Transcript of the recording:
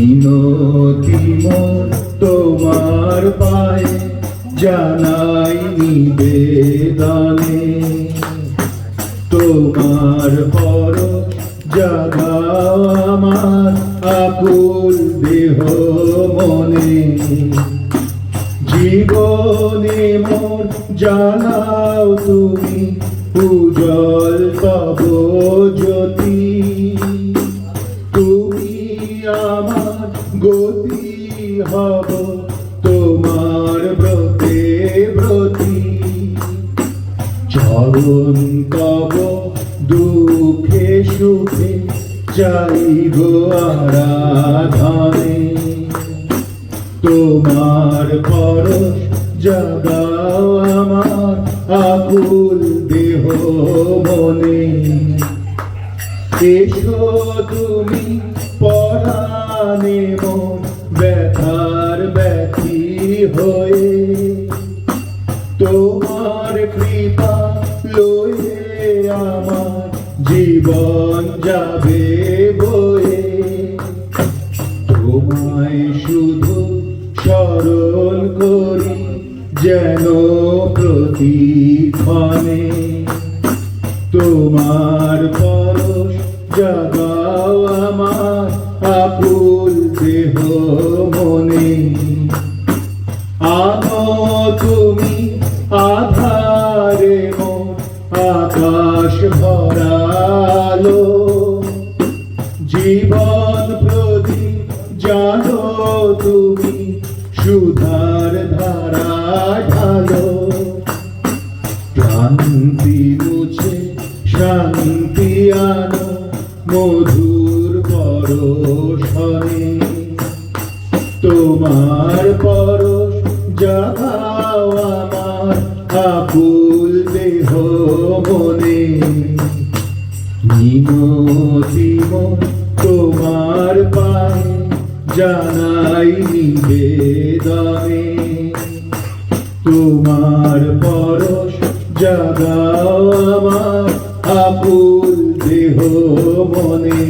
মিনতি মোর তোমার পায়ে জানাই নিবেদনে, তোমার পরশ জাগাও আমার আকুল দেহ মনে। জীবনে মোর জানাও তুমি উজ্জ্বল তব জ্যোতি, তুমি আমার গতি হব তোমার ব্রতে ব্রতী। চরণ তব দুঃখে সুখে চাইব আরাধনে, তোমার পরশ জাগাও আমার আকুল দেহ মনে। এসো তুমি পরাণে মন ব্যথার ব্যথী হয়ে, তোমার কৃপা লয়ে আমার জীবন যাবে বয়ে। তোমায় শুধু স্মরণ করি যেন প্রতিক্ষণে, তোমার পরশ জাগাও আমার আকুল দেহ মনে। আনো তুমি আধারে মন আকাশ ভরালো, জীবন প্রদীপ জানো তুমি সুধার ধারা ঢালো। ক্লান্তি মুছে শান্তি আনো মধুর পরশনে, তোমার পরশ জাগাও আমার আকুল দেহ মনে। মিনতি মোর তোমার পায়ে জানাই নিবেদনে, তোমার পরশ জাগাও আমার আকুল দেহ মনে।